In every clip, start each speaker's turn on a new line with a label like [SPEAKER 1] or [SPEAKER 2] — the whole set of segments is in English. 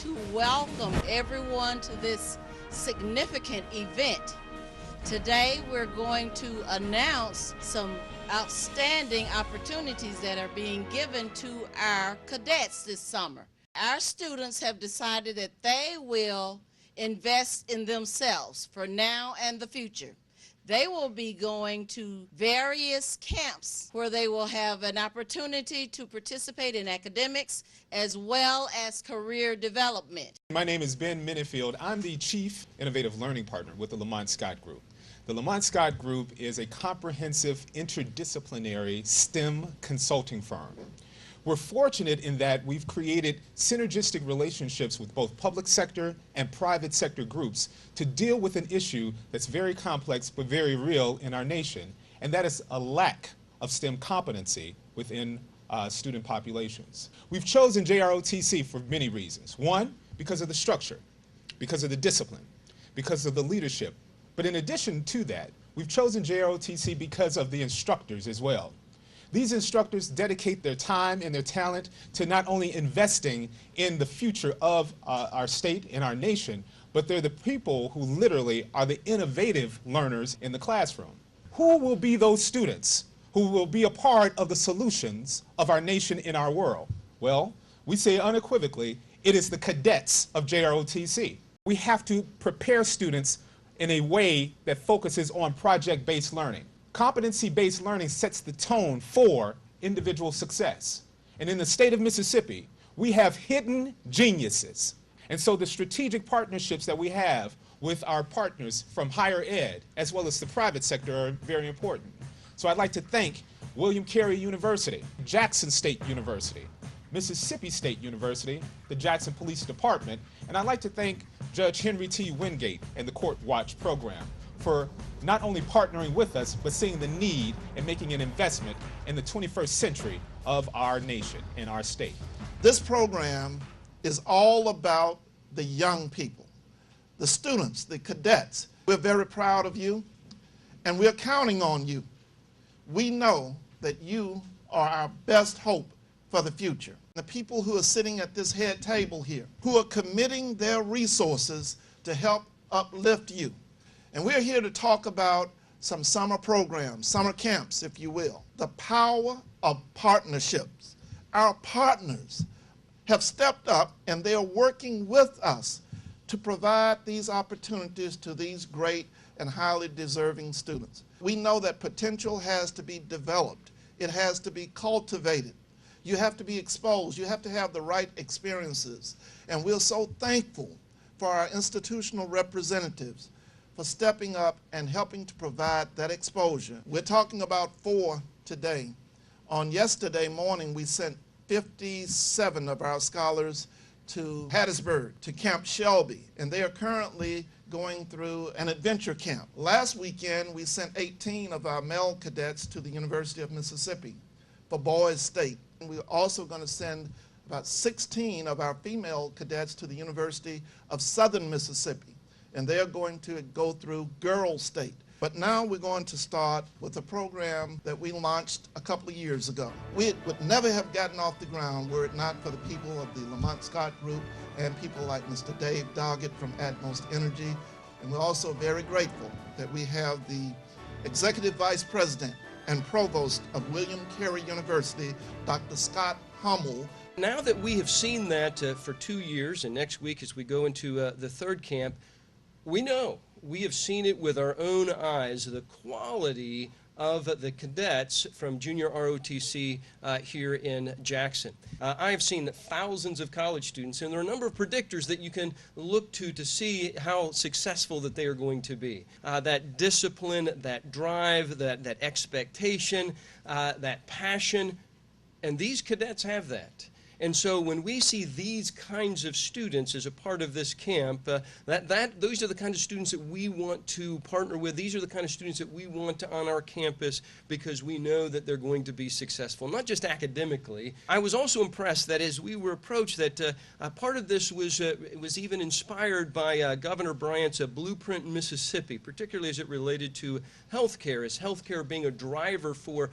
[SPEAKER 1] to welcome everyone to this significant event. Today we're going to announce some outstanding opportunities that are being given to our cadets this summer. Our students have decided that they will invest in themselves for now and the future. They will be going to various camps where they will have an opportunity to participate in academics as well as career development.
[SPEAKER 2] My name is Ben Minifield. I'm the Chief Innovative Learning Partner with the Lemont Scott Group. The Lemont Scott Group is a comprehensive interdisciplinary STEM consulting firm. We're fortunate in that we've created synergistic relationships with both public sector and private sector groups to deal with an issue that's very complex but very real in our nation, and that is a lack of STEM competency within student populations. We've chosen JROTC for many reasons. One, because of the structure, because of the discipline, because of the leadership. But in addition to that, we've chosen JROTC because of the instructors as well. These instructors dedicate their time and their talent to not only investing in the future of our state and our nation, but they're the people who literally are the innovative learners in the classroom. Who will be those students who will be a part of the solutions of our nation in our world? Well, we say unequivocally, it is the cadets of JROTC. We have to prepare students in a way that focuses on project-based learning. Competency-based learning sets the tone for individual success. And in the state of Mississippi, we have hidden geniuses. And so the strategic partnerships that we have with our partners from higher ed, as well as the private sector, are very important. So I'd like to thank Carey University, Jackson State University, Mississippi State University, the Jackson Police Department, and I'd like to thank Judge Henry T. Wingate and the CourtWatch program for not only partnering with us, but seeing the need and making an investment in the 21st century of our nation and our state.
[SPEAKER 3] This program is all about the young people, the students, the cadets. We're very proud of you, and we're counting on you. We know that you are our best hope for the future. The people who are sitting at this head table here, who are committing their resources to help uplift you. And we're here to talk about some summer programs, summer camps, if you will. The power of partnerships. Our partners have stepped up and they are working with us to provide these opportunities to these great and highly deserving students. We know that potential has to be developed. It has to be cultivated. You have to be exposed. You have to have the right experiences. And we're so thankful for our institutional representatives for stepping up and helping to provide that exposure. We're talking about 4 today. On yesterday morning, we sent 57 of our scholars to Hattiesburg, to Camp Shelby, and they are currently going through an adventure camp. Last weekend, we sent 18 of our male cadets to the University of Mississippi for Boys State. And we're also going to send about 16 of our female cadets to the University of Southern Mississippi, and they're going to go through Girls State. But now we're going to start with a program that we launched a couple of years ago. We would never have gotten off the ground were it not for the people of the Lemont Scott Group and people like Mr. Dave Doggett from Atmos Energy. And we're also very grateful that we have the Executive Vice President and Provost of Carey University, Dr. Scott Hummel.
[SPEAKER 4] Now that we have seen that for 2 years, and next week as we go into the third camp, we know, we have seen it with our own eyes, the quality of the cadets from junior ROTC here in Jackson. I have seen thousands of college students, and there are a number of predictors that you can look to see how successful that they are going to be. That discipline, that drive, that expectation, that passion, and these cadets have that. And so when we see these kinds of students as a part of this camp, those are the kind of students that we want to partner with. These are the kind of students that we want on our campus because we know that they're going to be successful, not just academically. I was also impressed that as we were approached that part of this was even inspired by Governor Bryant's Blueprint Mississippi, particularly as it related to healthcare, as healthcare being a driver for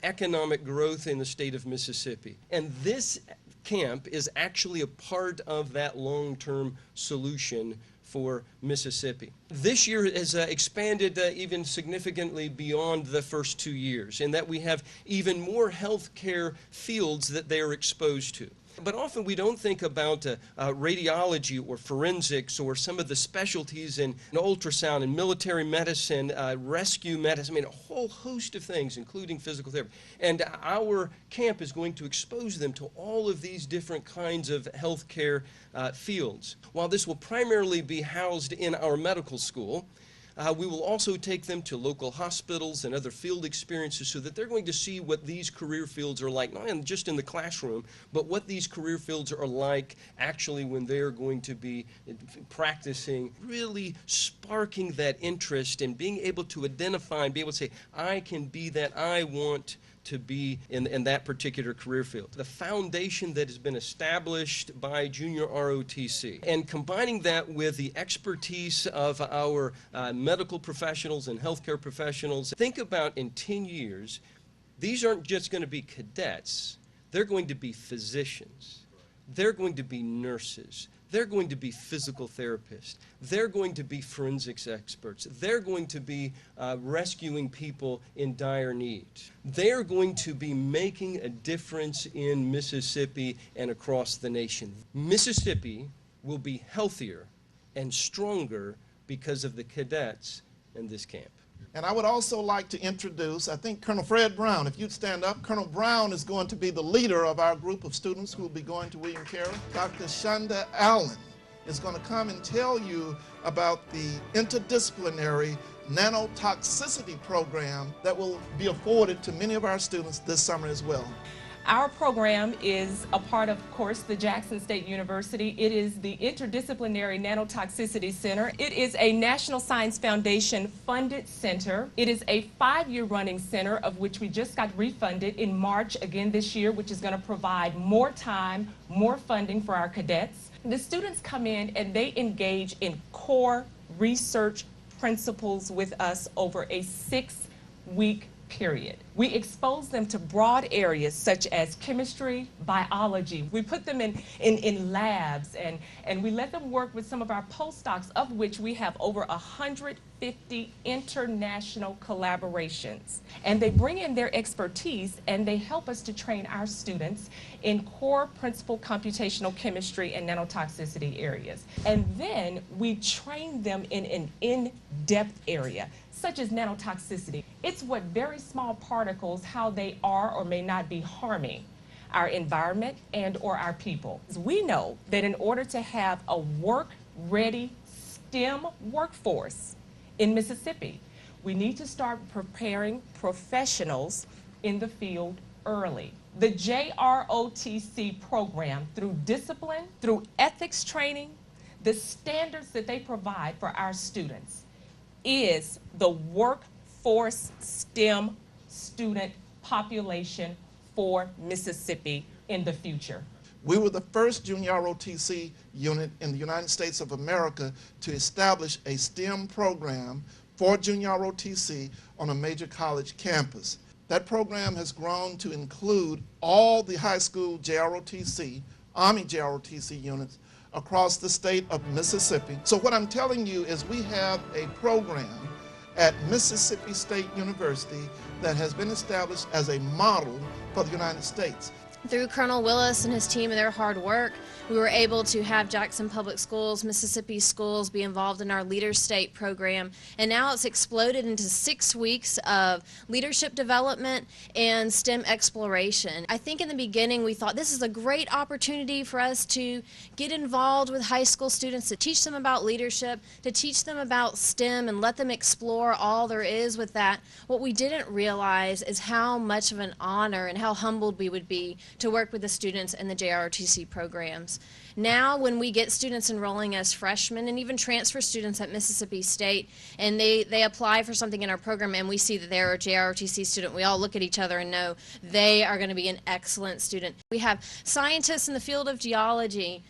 [SPEAKER 4] economic growth in the state of Mississippi. And this camp is actually a part of that long-term solution for Mississippi. This year has expanded even significantly beyond the first 2 years, in that we have even more healthcare fields that they are exposed to. But often we don't think about radiology or forensics or some of the specialties in ultrasound and military medicine, rescue medicine, I mean, a whole host of things, including physical therapy. And our camp is going to expose them to all of these different kinds of healthcare fields. While this will primarily be housed in our medical school, we will also take them to local hospitals and other field experiences so that they're going to see what these career fields are like, not just in the classroom, but what these career fields are like actually when they're going to be practicing, really sparking that interest and being able to identify and be able to say, I can be that, I want to be in that particular career field. The foundation that has been established by Junior ROTC, and combining that with the expertise of our medical professionals and healthcare professionals, think about in 10 years, these aren't just going to be cadets, they're going to be physicians, they're going to be nurses, they're going to be physical therapists. They're going to be forensics experts. They're going to be rescuing people in dire need. They're going to be making a difference in Mississippi and across the nation. Mississippi will be healthier and stronger because of the cadets in this camp.
[SPEAKER 3] And I would also like to introduce, I think, Colonel Fred Brown. If you'd stand up. Colonel Brown is going to be the leader of our group of students who will be going to William Carey. Dr. Shonda Allen is going to come and tell you about the interdisciplinary nanotoxicity program that will be afforded to many of our students this summer as well.
[SPEAKER 5] Our program is a part of course, the Jackson State University. It is the Interdisciplinary Nanotoxicity Center. It is a National Science Foundation funded center. It is a 5-year running center of which we just got refunded in March again this year, which is going to provide more time, more funding for our cadets. The students come in and they engage in core research principles with us over a 6-week period. We expose them to broad areas such as chemistry, biology. We put them in labs and we let them work with some of our postdocs, of which we have over 150 international collaborations. And they bring in their expertise and they help us to train our students in core principal computational chemistry and nanotoxicity areas. And then we train them in an in-depth area, such as nanotoxicity. It's what very small particles, how they are or may not be harming our environment and or our people. We know that in order to have a work-ready STEM workforce in Mississippi, we need to start preparing professionals in the field early. The JROTC program, through discipline, through ethics training, the standards that they provide for our students, is the workforce STEM student population for Mississippi in the future.
[SPEAKER 3] We were the first junior ROTC unit in the United States of America to establish a STEM program for junior ROTC on a major college campus. That program has grown to include all the high school JROTC, Army JROTC units across the state of Mississippi. So what I'm telling you is we have a program at Mississippi State University that has been established as a model for the United States.
[SPEAKER 6] Through Colonel Willis and his team and their hard work, we were able to have Jackson Public Schools, Mississippi schools be involved in our Leader State program. And now it's exploded into 6 weeks of leadership development and STEM exploration. I think in the beginning we thought this is a great opportunity for us to get involved with high school students, to teach them about leadership, to teach them about STEM and let them explore all there is with that. What we didn't realize is how much of an honor and how humbled we would be to work with the students in the JROTC programs. Now when we get students enrolling as freshmen and even transfer students at Mississippi State and they apply for something in our program and we see that they're a JROTC student, we all look at each other and know they are going to be an excellent student. We have scientists in the field of geology.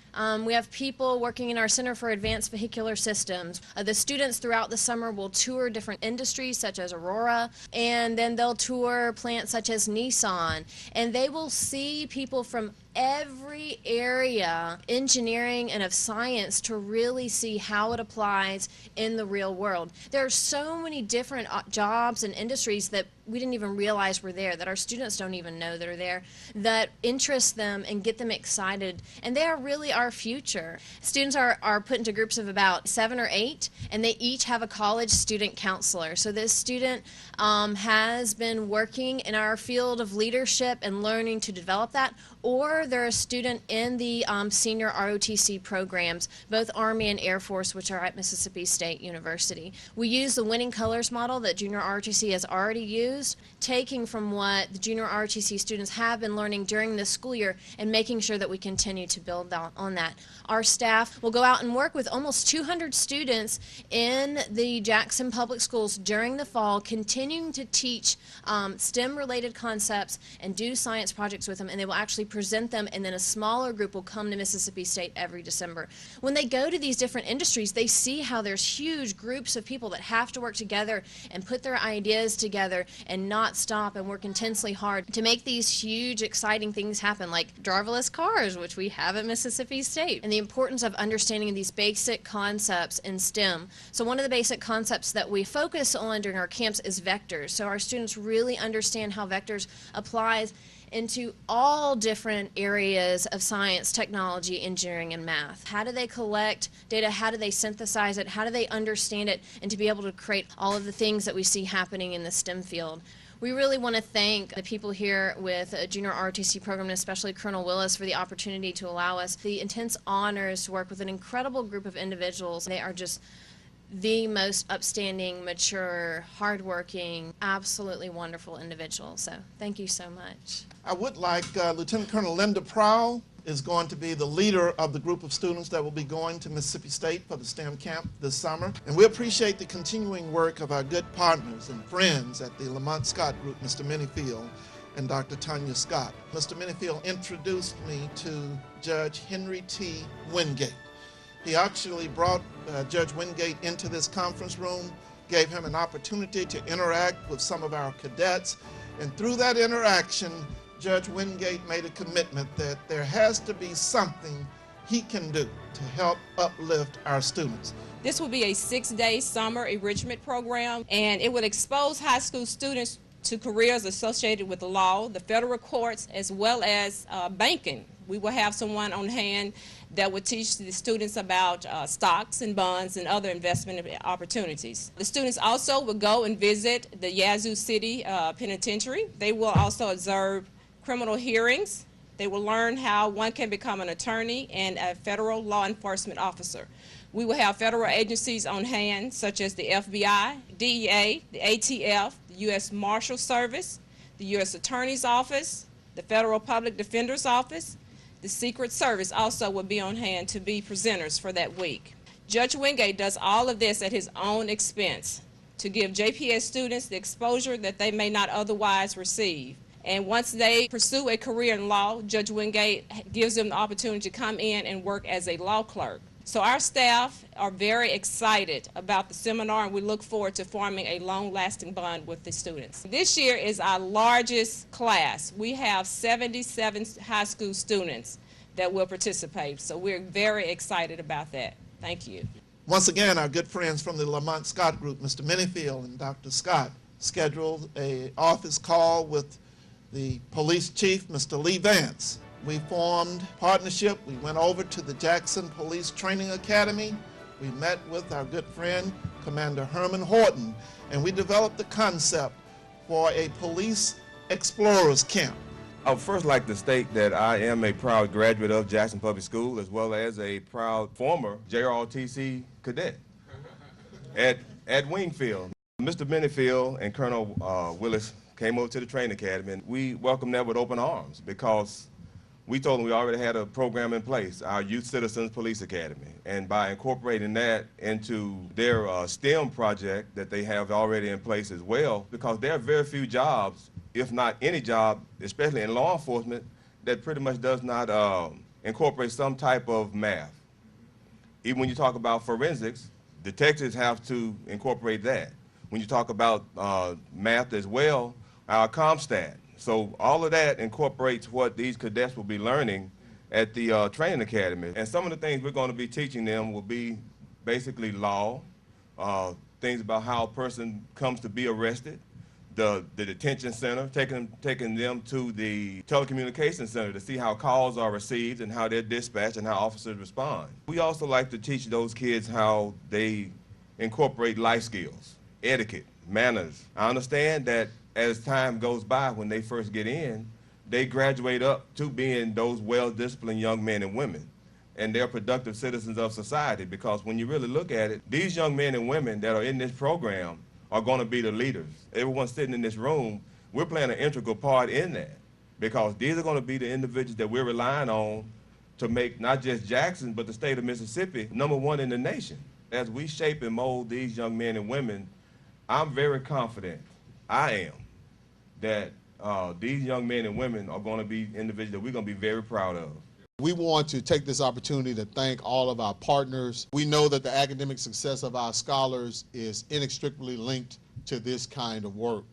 [SPEAKER 6] We have people working in our Center for Advanced Vehicular Systems. The students throughout the summer will tour different industries such as Aurora, and then they'll tour plants such as Nissan, and they will see people from every area, engineering and of science, to really see how it applies in the real world. There are so many different jobs and industries that we didn't even realize were there, that our students don't even know that are there, that interest them and get them excited, and they are really our future. Students are put into groups of about 7 or 8, and they each have a college student counselor. So this student has been working in our field of leadership and learning to develop that, or they're a student in the senior ROTC programs, both Army and Air Force, which are at Mississippi State University. We use the winning colors model that junior ROTC has already used, taking from what the junior ROTC students have been learning during this school year and making sure that we continue to build on that. Our staff will go out and work with almost 200 students in the Jackson Public Schools during the fall, continuing to teach STEM-related concepts and do science projects with them, and they will actually present them, and then a smaller group will come to Mississippi State every December. When they go to these different industries, they see how there's huge groups of people that have to work together and put their ideas together and not stop and work intensely hard to make these huge, exciting things happen, like driverless cars, which we have at Mississippi State, and the importance of understanding these basic concepts in STEM. So one of the basic concepts that we focus on during our camps is vectors. So our students really understand how vectors applies into all different areas of science, technology, engineering, and math. How do they collect data? How do they synthesize it? How do they understand it? And to be able to create all of the things that we see happening in the STEM field. We really want to thank the people here with a junior ROTC program, and especially Colonel Willis, for the opportunity to allow us the intense honors to work with an incredible group of individuals. They are just the most upstanding, mature, hardworking, absolutely wonderful individuals. So thank you so much.
[SPEAKER 3] I would like Lieutenant Colonel Linda Prowl is going to be the leader of the group of students that will be going to Mississippi State for the STEM camp this summer. And we appreciate the continuing work of our good partners and friends at the Lemont Scott Group, Mr. Minifield and Dr. Tanya Scott. Mr. Minifield introduced me to Judge Henry T. Wingate. He actually brought Judge Wingate into this conference room, gave him an opportunity to interact with some of our cadets, and through that interaction, Judge Wingate made a commitment that there has to be something he can do to help uplift our students.
[SPEAKER 5] This will be a 6-day summer enrichment program, and it will expose high school students to careers associated with the law, the federal courts, as well as banking. We will have someone on hand that will teach the students about stocks and bonds and other investment opportunities. The students also will go and visit the Yazoo City Penitentiary. They will also observe criminal hearings. They will learn how one can become an attorney and a federal law enforcement officer. We will have federal agencies on hand, such as the FBI, DEA, the ATF, the U.S. Marshal Service, the U.S. Attorney's Office, the Federal Public Defender's Office. The Secret Service also will be on hand to be presenters for that week. Judge Wingate does all of this at his own expense to give JPS students the exposure that they may not otherwise receive. And once they pursue a career in law, Judge Wingate gives them the opportunity to come in and work as a law clerk. So our staff are very excited about the seminar, and we look forward to forming a long-lasting bond with the students. This year is our largest class. We have 77 high school students that will participate, so we're very excited about that. Thank you.
[SPEAKER 3] Once again, our good friends from the Lemont Scott Group, Mr. Minifield and Dr. Scott, scheduled an office call with the police chief, Mr. Lee Vance. We formed partnership. We went over to the Jackson Police Training Academy. We met with our good friend, Commander Herman Horton, and we developed the concept for a police explorers camp.
[SPEAKER 7] I would first like to state that I am a proud graduate of Jackson Public School, as well as a proud former JROTC cadet at Wingfield. Mr. Minifield and Colonel Willis came over to the training academy, and we welcomed them with open arms because we told them we already had a program in place, our Youth Citizens Police Academy. And by incorporating that into their STEM project that they have already in place as well, because there are very few jobs, if not any job, especially in law enforcement, that pretty much does not incorporate some type of math. Even when you talk about forensics, detectives have to incorporate that. When you talk about math as well, our CompStat, So all of that incorporates what these cadets will be learning at the training academy. And some of the things we're going to be teaching them will be basically law, things about how a person comes to be arrested, the detention center, taking them to the telecommunications center to see how calls are received and how they're dispatched and how officers respond. We also like to teach those kids how they incorporate life skills, etiquette, manners. I understand that as time goes by, when they first get in, they graduate up to being those well-disciplined young men and women, and they're productive citizens of society, because when you really look at it, these young men and women that are in this program are going to be the leaders. Everyone sitting in this room, we're playing an integral part in that, because these are going to be the individuals that we're relying on to make not just Jackson, but the state of Mississippi #1 in the nation. As we shape and mold these young men and women, I'm very confident, I am, that these young men and women are going to be individuals that we're going to be very proud of.
[SPEAKER 8] We want to take this opportunity to thank all of our partners. We know that the academic success of our scholars is inextricably linked to this kind of work.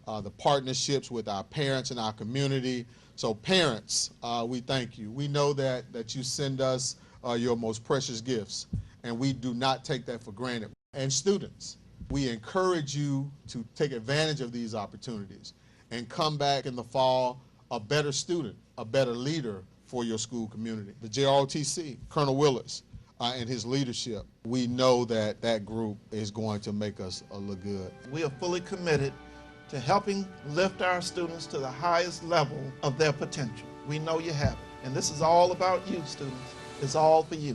[SPEAKER 8] The partnerships with our parents and our community. So parents, we thank you. We know that you send us your most precious gifts, and we do not take that for granted. And students, we encourage you to take advantage of these opportunities and come back in the fall a better student, a better leader for your school community. The JROTC, Colonel Willis, and his leadership, we know that that group is going to make us look good.
[SPEAKER 3] We are fully committed to helping lift our students to the highest level of their potential. We know you have it, and this is all about you, students. It's all for you.